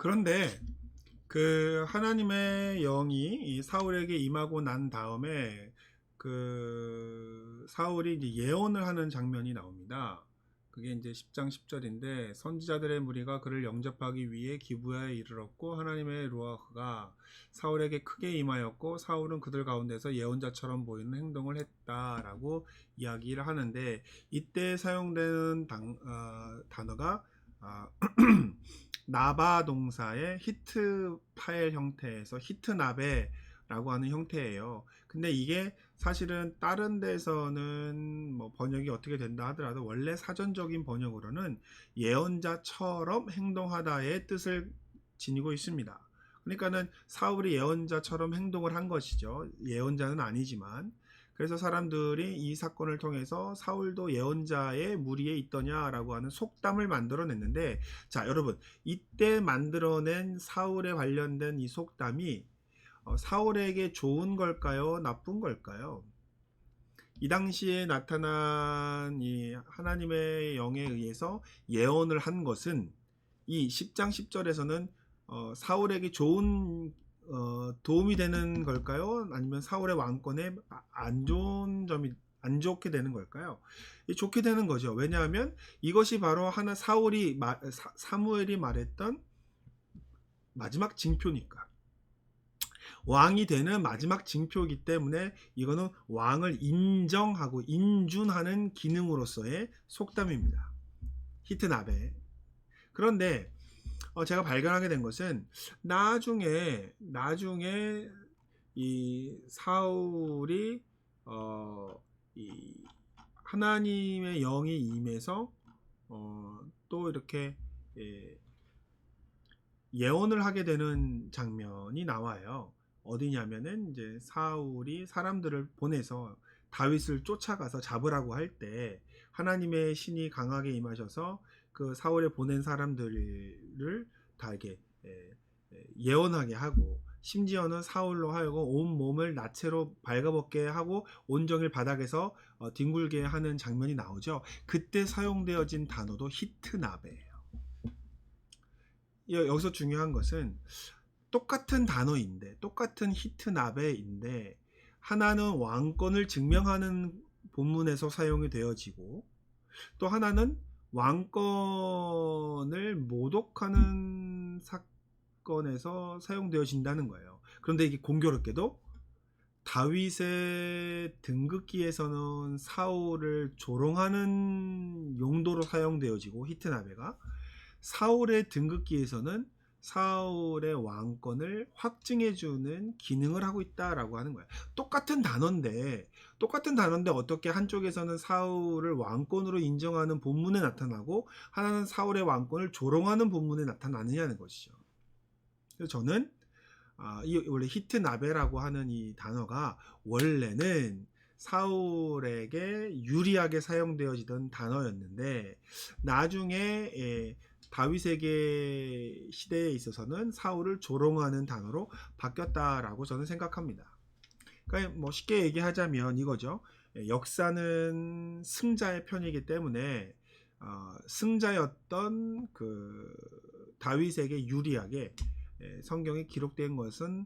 그런데 그 하나님의 영이 이 사울에게 임하고 난 다음에 그 사울이 이제 예언을 하는 장면이 나옵니다. 그게 이제 10장 10절인데, 선지자들의 무리가 그를 영접하기 위해 기브야에 이르렀고 하나님의 루아흐가 사울에게 크게 임하였고 사울은 그들 가운데서 예언자처럼 보이는 행동을 했다라고 이야기를 하는데, 이때 사용되는 단어가 아, 나바 동사의 히트 파일 형태에서 히트 나베라고 하는 형태예요. 근데 이게 사실은 다른 데서는 뭐 번역이 어떻게 된다 하더라도 원래 사전적인 번역으로는 예언자처럼 행동하다의 뜻을 지니고 있습니다. 그러니까는 사울이 예언자처럼 행동을 한 것이죠. 예언자는 아니지만. 그래서 사람들이 이 사건을 통해서 사울도 예언자의 무리에 있더냐라고 하는 속담을 만들어냈는데, 자 여러분, 이때 만들어낸 사울에 관련된 이 속담이 사울에게 좋은 걸까요? 나쁜 걸까요? 이 당시에 나타난 이 하나님의 영에 의해서 예언을 한 것은 이 10장 10절에서는 사울에게 좋은 도움이 되는 걸까요? 아니면 사울의 왕권에 안 좋은 점이 안 좋게 되는 걸까요? 좋게 되는 거죠. 왜냐하면 이것이 바로 하나 사무엘이 말했던 마지막 징표니까. 왕이 되는 마지막 징표이기 때문에 이거는 왕을 인정하고 인준하는 기능으로서의 속담입니다. 히트나베. 그런데 제가 발견하게 된 것은 나중에 이 사울이 이 하나님의 영이 임해서 또 이렇게 예, 예언을 하게 되는 장면이 나와요. 어디냐면은 이제 사울이 사람들을 보내서 다윗을 쫓아가서 잡으라고 할 때 하나님의 신이 강하게 임하셔서 그 사울에 보낸 사람들을 다 이렇게 예언하게 하고, 심지어는 사울로 하여금 온 몸을 나체로 발가벗게 하고 온종일 바닥에서 뒹굴게 하는 장면이 나오죠. 그때 사용되어진 단어도 히트나베예요. 여기서 중요한 것은 똑같은 단어인데, 똑같은 히트나베인데, 하나는 왕권을 증명하는 본문에서 사용이 되어지고 또 하나는 왕권을 모독하는 사건에서 사용되어진다는 거예요. 그런데 이게 공교롭게도 다윗의 등극기에서는 사울을 조롱하는 용도로 사용되어지고, 히트나베가 사울의 등극기에서는 사울의 왕권을 확증해주는 기능을 하고 있다라고 하는 거예요. 똑같은 단어인데 어떻게 한쪽에서는 사울을 왕권으로 인정하는 본문에 나타나고 하나는 사울의 왕권을 조롱하는 본문에 나타나느냐는 것이죠. 그래서 저는 이 원래 히트나베라고 하는 이 단어가 원래는 사울에게 유리하게 사용되어지던 단어였는데, 나중에 다윗에게 시대에 있어서는 사울을 조롱하는 단어로 바뀌었다라고 저는 생각합니다. 그러니까 뭐 쉽게 얘기하자면 이거죠. 역사는 승자의 편이기 때문에 승자였던 그 다윗에게 유리하게 성경에 기록된 것은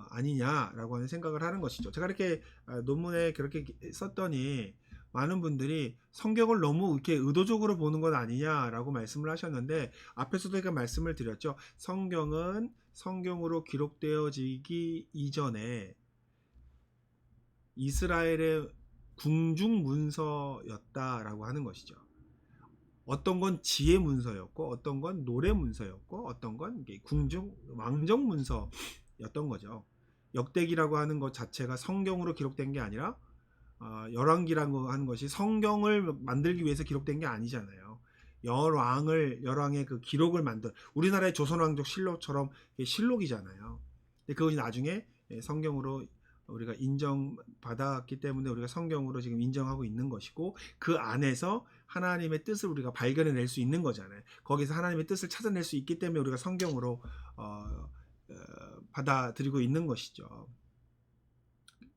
아니냐라고 하는 생각을 하는 것이죠. 제가 이렇게 논문에 그렇게 썼더니 많은 분들이 성경을 너무 이렇게 의도적으로 보는 것 아니냐라고 말씀을 하셨는데, 앞에서도 제가 말씀을 드렸죠. 성경은 성경으로 기록되어지기 이전에 이스라엘의 궁중 문서였다라고 하는 것이죠. 어떤 건 지혜 문서였고, 어떤 건 노래 문서였고, 어떤 건 궁중 왕정 문서였던 거죠. 역대기라고 하는 것 자체가 성경으로 기록된 게 아니라 열왕기라고 하는 것이 성경을 만들기 위해서 기록된 게 아니잖아요. 열왕의 그 기록을 만든, 우리나라의 조선왕족 실록처럼 실록이잖아요. 근데 그것이 나중에 성경으로 우리가 인정받았기 때문에 우리가 성경으로 지금 인정하고 있는 것이고, 그 안에서 하나님의 뜻을 우리가 발견해낼 수 있는 거잖아요. 거기서 하나님의 뜻을 찾아낼 수 있기 때문에 우리가 성경으로 받아들이고 있는 것이죠.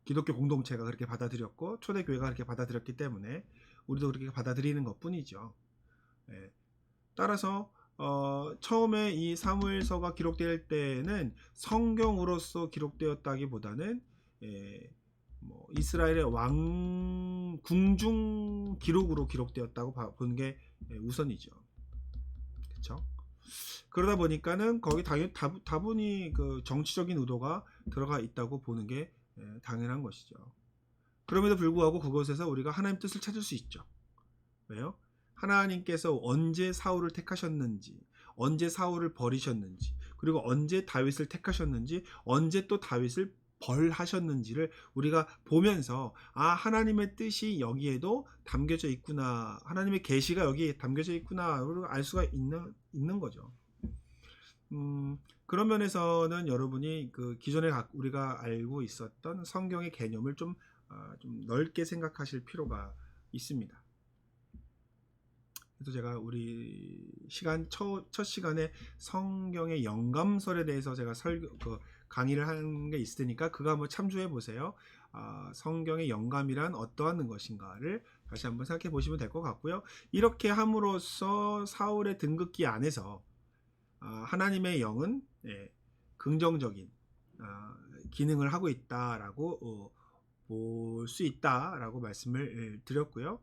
기독교 공동체가 그렇게 받아들였고 초대교회가 그렇게 받아들였기 때문에 우리도 그렇게 받아들이는 것 뿐이죠. 따라서 처음에 이 사무엘서가 기록될 때에는 성경으로서 기록되었다기보다는 이스라엘의 왕 궁중 기록으로 기록되었다고 보는 게 우선이죠. 그렇죠? 그러다 보니까는 거기 당연히 다분히 그 정치적인 의도가 들어가 있다고 보는 게 당연한 것이죠. 그럼에도 불구하고 그것에서 우리가 하나님 뜻을 찾을 수 있죠. 왜요? 하나님께서 언제 사울을 택하셨는지, 언제 사울을 버리셨는지, 그리고 언제 다윗을 택하셨는지, 언제 또 다윗을 벌하셨는지를 우리가 보면서 하나님의 뜻이 여기에도 담겨져 있구나, 하나님의 계시가 여기에 담겨져 있구나 알 수가 있는 거죠. 그런 면에서는 여러분이 그 기존에 우리가 알고 있었던 성경의 개념을 좀 넓게 생각하실 필요가 있습니다. 그래서 제가 우리 첫 시간에 성경의 영감설에 대해서 제가 강의를 한 게 있으니까 그거 한번 참조해 보세요. 성경의 영감이란 어떠한 것인가를 다시 한번 생각해 보시면 될 것 같고요. 이렇게 함으로써 사울의 등극기 안에서 하나님의 영은 긍정적인 기능을 하고 있다라고 볼 수 있다라고 말씀을 드렸고요.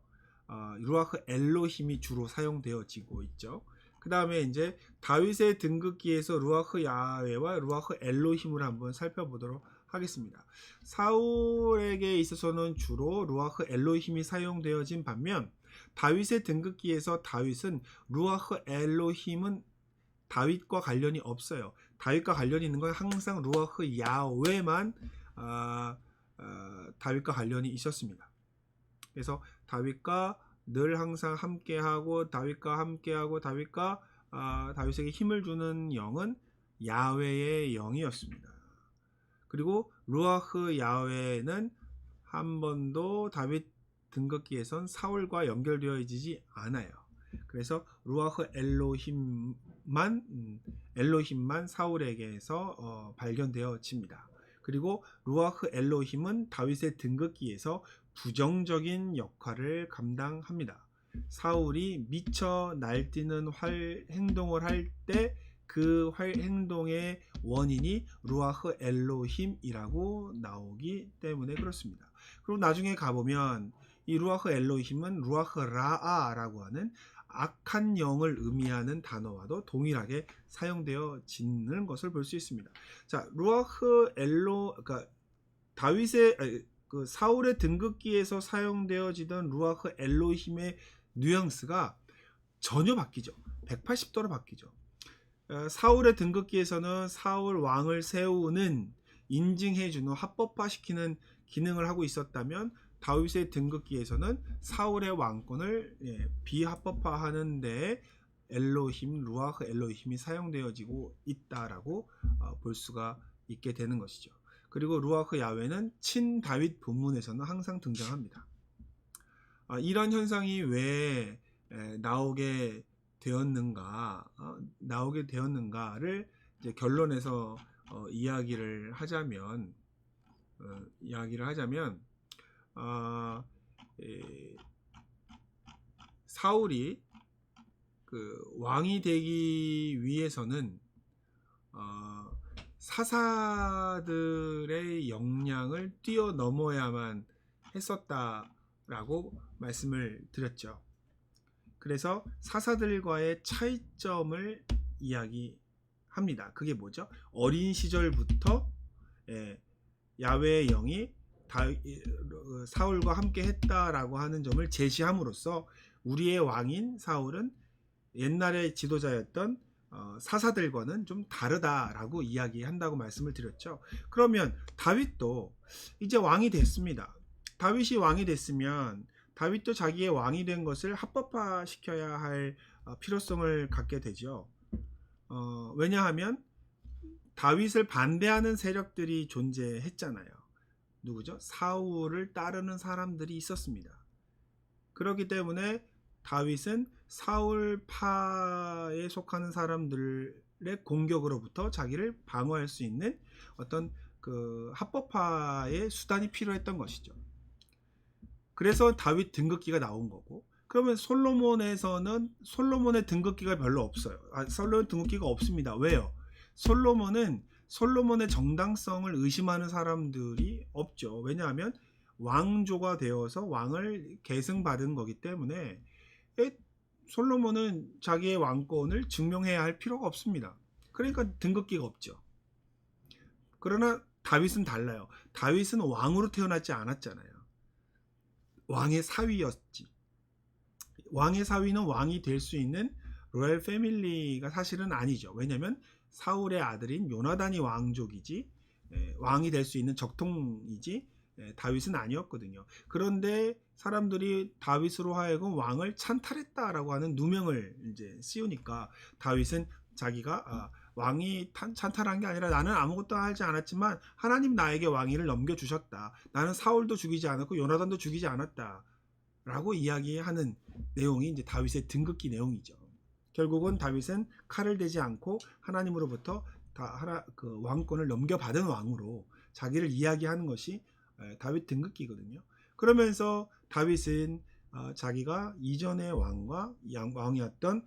루아흐 엘로힘이 주로 사용되어지고 있죠. 그 다음에 이제 다윗의 등극기에서 루아흐 야훼와 루아흐 엘로힘을 한번 살펴보도록 하겠습니다. 사울에게 있어서는 주로 루아흐 엘로힘이 사용되어진 반면 다윗의 등극기에서 다윗은 루아흐 엘로힘은 다윗과 관련이 없어요. 다윗과 관련이 있는 건 항상 루아흐 야훼만 다윗과 관련이 있었습니다. 그래서 다윗과 늘 항상 함께하고 다윗에게 힘을 주는 영은 야훼의 영이었습니다. 그리고 루아흐 야훼는 한 번도 다윗 등극기에선 사울과 연결되어지지 않아요. 그래서 루아흐 엘로힘만 사울에게서 발견되어집니다. 그리고 루아흐 엘로힘은 다윗의 등극기에서 부정적인 역할을 감당합니다. 사울이 미쳐 날뛰는 행동을 할 때 그 행동의 원인이 루아흐 엘로힘이라고 나오기 때문에 그렇습니다. 그리고 나중에 가보면 이 루아흐 엘로힘은 루아흐 라아라고 하는 악한 영을 의미하는 단어와도 동일하게 사용되어지는 것을 볼 수 있습니다. 자, 그러니까 다윗의 그 사울의 등극기에서 사용되어지던 루아흐 엘로힘의 뉘앙스가 전혀 바뀌죠. 180도로 바뀌죠. 사울의 등극기에서는 사울 왕을 세우는, 인증해주는, 합법화시키는 기능을 하고 있었다면 다윗의 등극기에서는 사울의 왕권을 비합법화하는 데 루아흐 엘로힘이 사용되어지고 있다라고 볼 수가 있게 되는 것이죠. 그리고 루아흐 야훼는 친 다윗 본문에서는 항상 등장합니다. 이런 현상이 왜 나오게 되었는가를 이제 결론에서 이야기를 하자면 사울이 그 왕이 되기 위해서는 사사들의 역량을 뛰어넘어야만 했었다라고 말씀을 드렸죠. 그래서 사사들과의 차이점을 이야기합니다. 그게 뭐죠? 어린 시절부터 야훼의 영이 사울과 함께 했다라고 하는 점을 제시함으로써 우리의 왕인 사울은 옛날의 지도자였던 사사들과는 좀 다르다라고 이야기한다고 말씀을 드렸죠. 그러면 다윗도 이제 왕이 됐습니다. 다윗이 왕이 됐으면 다윗도 자기의 왕이 된 것을 합법화시켜야 할 필요성을 갖게 되죠. 왜냐하면 다윗을 반대하는 세력들이 존재했잖아요. 누구죠? 사울을 따르는 사람들이 있었습니다. 그렇기 때문에 다윗은 사울파에 속하는 사람들의 공격으로부터 자기를 방어할 수 있는 어떤 그 합법화의 수단이 필요했던 것이죠. 그래서 다윗 등극기가 나온 거고, 그러면 솔로몬에서는 솔로몬의 등극기가 별로 없어요. 솔로몬 등극기가 없습니다. 왜요? 솔로몬의 정당성을 의심하는 사람들이 없죠. 왜냐하면 왕조가 되어서 왕을 계승받은 거기 때문에 솔로몬은 자기의 왕권을 증명해야 할 필요가 없습니다. 그러니까 등극기가 없죠. 그러나 다윗은 달라요. 다윗은 왕으로 태어나지 않았잖아요. 왕의 사위였지. 왕의 사위는 왕이 될 수 있는 로얄 패밀리가 사실은 아니죠. 왜냐하면 사울의 아들인 요나단이 왕족이지 왕이 될 수 있는 적통이지 다윗은 아니었거든요. 그런데 사람들이 다윗으로 하여금 왕을 찬탈했다라고 하는 누명을 이제 씌우니까 다윗은 자기가 왕이 찬탈한 게 아니라 나는 아무것도 하지 않았지만 하나님 나에게 왕위를 넘겨주셨다. 나는 사울도 죽이지 않았고 요나단도 죽이지 않았다. 라고 이야기하는 내용이 이제 다윗의 등극기 내용이죠. 결국은 다윗은 칼을 대지 않고 하나님으로부터 그 왕권을 넘겨받은 왕으로 자기를 이야기하는 것이 다윗 등극기거든요. 그러면서 다윗은 자기가 이전의 왕이었던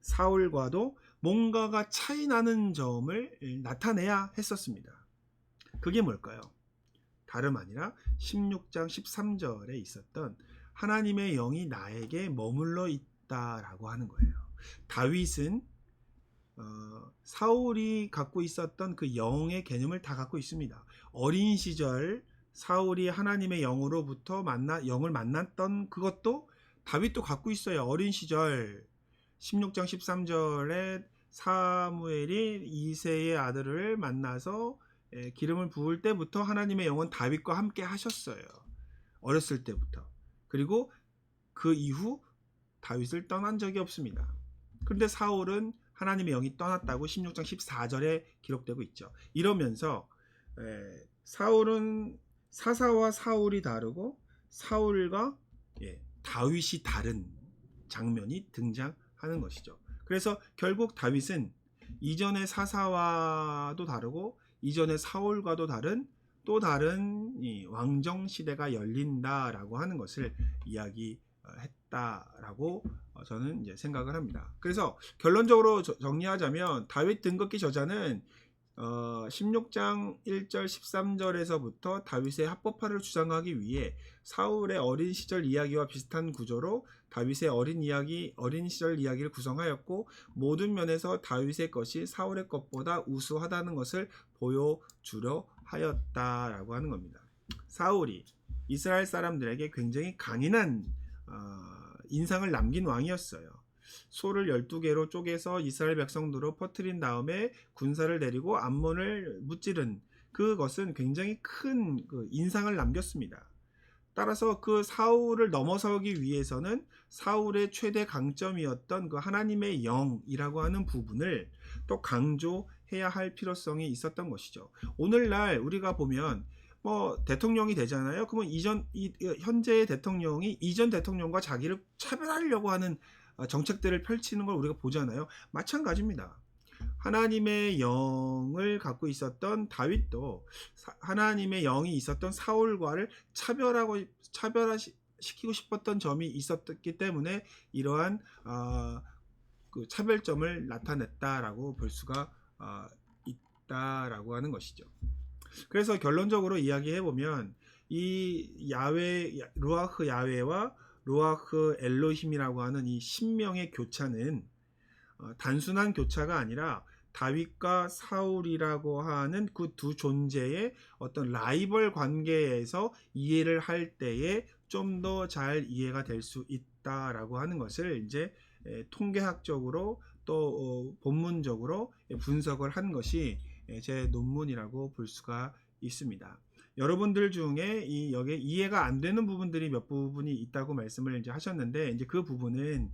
사울과도 뭔가가 차이 나는 점을 나타내야 했었습니다. 그게 뭘까요? 다름 아니라 16장 13절에 있었던 하나님의 영이 나에게 머물러 있다라고 하는 거예요. 다윗은 사울이 갖고 있었던 그 영의 개념을 다 갖고 있습니다. 어린 시절 사울이 하나님의 영으로부터 영을 만났던 그것도 다윗도 갖고 있어요. 어린 시절 16장 13절에 사무엘이 이새의 아들을 만나서 기름을 부을 때부터 하나님의 영은 다윗과 함께 하셨어요. 어렸을 때부터. 그리고 그 이후 다윗을 떠난 적이 없습니다. 그런데 사울은 하나님의 영이 떠났다고 16장 14절에 기록되고 있죠. 이러면서 사울은 사사와 사울이 다르고 사울과 다윗이 다른 장면이 등장하는 것이죠. 그래서 결국 다윗은 이전의 사사와도 다르고 이전의 사울과도 다른 또 다른 왕정 시대가 열린다라고 하는 것을 이야기했다라고 저는 이제 생각을 합니다. 그래서 결론적으로 정리하자면 다윗 등극기 저자는 16장 1절 13절에서부터 다윗의 합법화를 주장하기 위해 사울의 어린 시절 이야기와 비슷한 구조로 다윗의 어린 시절 이야기를 구성하였고 모든 면에서 다윗의 것이 사울의 것보다 우수하다는 것을 보여주려 하였다라고 하는 겁니다. 사울이 이스라엘 사람들에게 굉장히 강인한 인상을 남긴 왕이었어요. 소를 12개로 쪼개서 이스라엘 백성들로 퍼뜨린 다음에 군사를 데리고 암몬을 무찌른 그것은 굉장히 큰 인상을 남겼습니다. 따라서 그 사울을 넘어서기 위해서는 사울의 최대 강점이었던 그 하나님의 영이라고 하는 부분을 또 강조해야 할 필요성이 있었던 것이죠. 오늘날 우리가 보면 대통령이 되잖아요. 그러면 현재의 대통령이 이전 대통령과 자기를 차별하려고 하는 정책들을 펼치는 걸 우리가 보잖아요. 마찬가지입니다. 하나님의 영을 갖고 있었던 다윗도 하나님의 영이 있었던 사울과를 차별화시키고 싶었던 점이 있었기 때문에 이러한 그 차별점을 나타냈다라고 볼 수가 있다라고 하는 것이죠. 그래서 결론적으로 이야기해 보면 이 루아흐 야훼와 루아흐 엘로힘이라고 하는 이 신명의 교차는 단순한 교차가 아니라 다윗과 사울이라고 하는 그 두 존재의 어떤 라이벌 관계에서 이해를 할 때에 좀 더 잘 이해가 될 수 있다라고 하는 것을 이제 통계학적으로 또 본문적으로 분석을 한 것이 제 논문이라고 볼 수가 있습니다. 여러분들 중에 여기에 이해가 안 되는 부분들이 몇 부분이 있다고 말씀을 이제 하셨는데 이제 그 부분은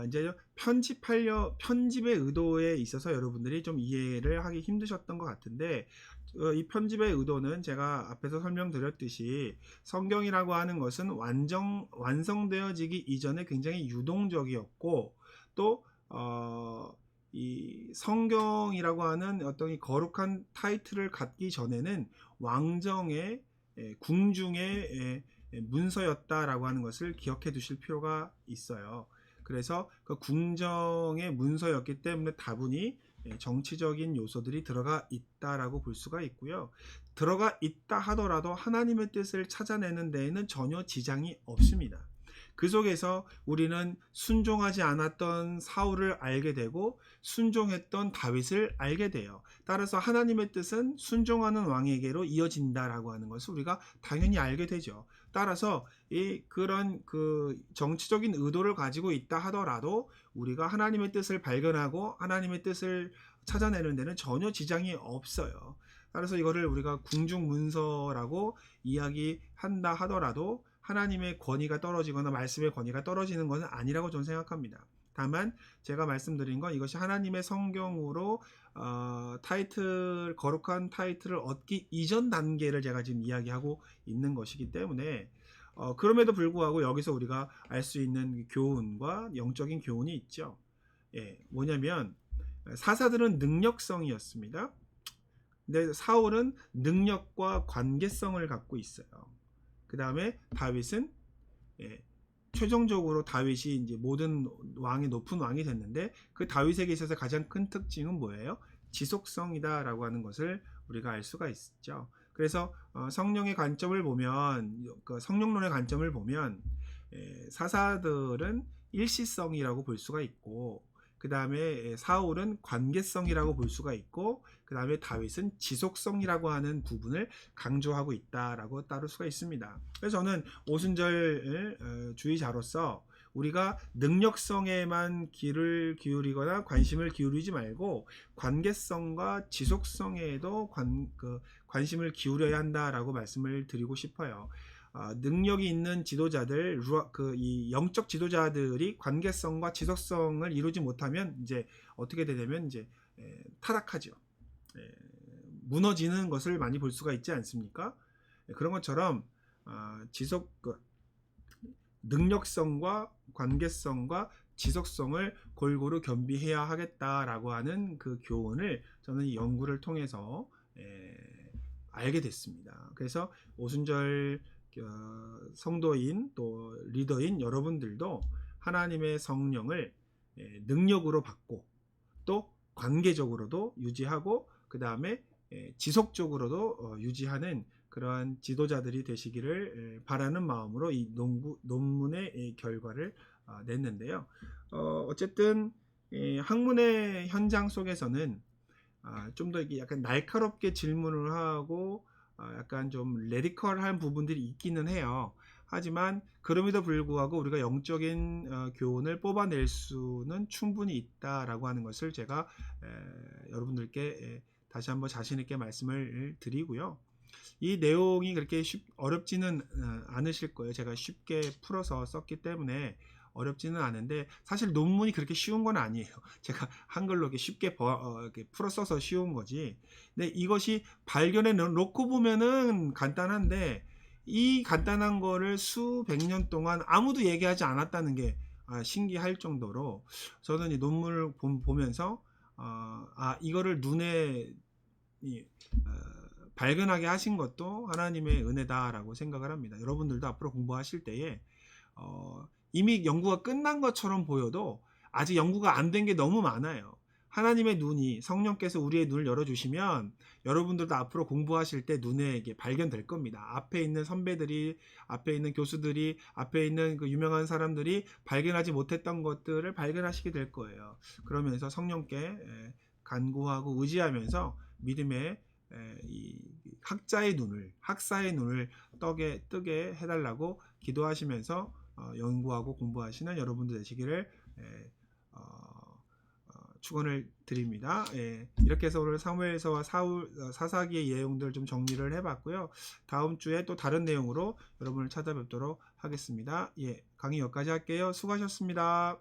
이제 편집의 의도에 있어서 여러분들이 좀 이해를 하기 힘드셨던 것 같은데 이 편집의 의도는 제가 앞에서 설명드렸듯이 성경이라고 하는 것은 완성되어지기 이전에 굉장히 유동적이었고 또 이 성경이라고 하는 어떤 이 거룩한 타이틀을 갖기 전에는 왕정의 궁중의 문서였다라고 하는 것을 기억해 두실 필요가 있어요. 그래서 그 궁정의 문서였기 때문에 다분히 정치적인 요소들이 들어가 있다라고 볼 수가 있고요. 들어가 있다 하더라도 하나님의 뜻을 찾아내는 데에는 전혀 지장이 없습니다. 그 속에서 우리는 순종하지 않았던 사울을 알게 되고 순종했던 다윗을 알게 돼요. 따라서 하나님의 뜻은 순종하는 왕에게로 이어진다라고 하는 것을 우리가 당연히 알게 되죠. 따라서 그런 정치적인 의도를 가지고 있다 하더라도 우리가 하나님의 뜻을 발견하고 하나님의 뜻을 찾아내는 데는 전혀 지장이 없어요. 따라서 이거를 우리가 궁중문서라고 이야기한다 하더라도 하나님의 권위가 떨어지거나 말씀의 권위가 떨어지는 것은 아니라고 저는 생각합니다. 다만 제가 말씀드린 건 이것이 하나님의 성경으로 거룩한 타이틀을 얻기 이전 단계를 제가 지금 이야기하고 있는 것이기 때문에 그럼에도 불구하고 여기서 우리가 알 수 있는 교훈과 영적인 교훈이 있죠. 뭐냐면 사사들은 능력성이었습니다. 근데 사울은 능력과 관계성을 갖고 있어요. 그 다음에 다윗은 최종적으로 다윗이 이제 모든 왕의 높은 왕이 됐는데 그 다윗에게 있어서 가장 큰 특징은 뭐예요? 지속성이다라고 하는 것을 우리가 알 수가 있죠. 그래서 성령의 관점을 보면 성령론의 관점을 보면 사사들은 일시성이라고 볼 수가 있고 그 다음에 사울은 관계성이라고 볼 수가 있고 그 다음에 다윗은 지속성이라고 하는 부분을 강조하고 있다라고 따를 수가 있습니다. 그래서 저는 오순절 주의자로서 우리가 능력성에만 귀를 기울이거나 관심을 기울이지 말고 관계성과 지속성에도 관심을 기울여야 한다라고 말씀을 드리고 싶어요. 능력이 있는 지도자들, 이 영적 지도자들이 관계성과 지속성을 이루지 못하면 이제 어떻게 되냐면 이제 타락하죠. 무너지는 것을 많이 볼 수가 있지 않습니까? 그런 것처럼 능력성과 관계성과 지속성을 골고루 겸비해야 하겠다라고 하는 그 교훈을 저는 이 연구를 통해서 알게 됐습니다. 그래서 오순절 성도인 또 리더인 여러분들도 하나님의 성령을 능력으로 받고 또 관계적으로도 유지하고 그 다음에 지속적으로도 유지하는 그러한 지도자들이 되시기를 바라는 마음으로 이 논문의 결과를 냈는데요. 어쨌든 학문의 현장 속에서는 좀 더 약간 날카롭게 질문을 하고 약간 좀 레디컬한 부분들이 있기는 해요. 하지만 그럼에도 불구하고 우리가 영적인 교훈을 뽑아낼 수는 충분히 있다라고 하는 것을 제가 여러분들께 다시 한번 자신 있게 말씀을 드리고요. 이 내용이 그렇게 어렵지는 않으실 거예요. 제가 쉽게 풀어서 썼기 때문에 어렵지는 않은데 사실 논문이 그렇게 쉬운 건 아니에요. 제가 한글로 이렇게 쉽게 이렇게 풀어 써서 쉬운 거지. 근데 이것이 발견해 놓고 보면은 간단한데 이 간단한 거를 수백 년 동안 아무도 얘기하지 않았다는 게 신기할 정도로 저는 이 논문을 보면서 이거를 눈에 발견하게 하신 것도 하나님의 은혜다라고 생각을 합니다. 여러분들도 앞으로 공부하실 때에 이미 연구가 끝난 것처럼 보여도 아직 연구가 안 된 게 너무 많아요. 하나님의 눈이 성령께서 우리의 눈을 열어주시면 여러분들도 앞으로 공부하실 때 눈에 이게 발견될 겁니다. 앞에 있는 선배들이, 앞에 있는 교수들이, 앞에 있는 그 유명한 사람들이 발견하지 못했던 것들을 발견하시게 될 거예요. 그러면서 성령께 간구하고 의지하면서 믿음의 이 학자의 눈을, 학사의 눈을 뜨게 해달라고 기도하시면서 연구하고 공부하시는 여러분들 되시기를 축원을 드립니다. 이렇게 해서 오늘 사무엘서와 사사기의 내용들 좀 정리를 해봤고요. 다음 주에 또 다른 내용으로 여러분을 찾아뵙도록 하겠습니다. 강의 여기까지 할게요. 수고하셨습니다.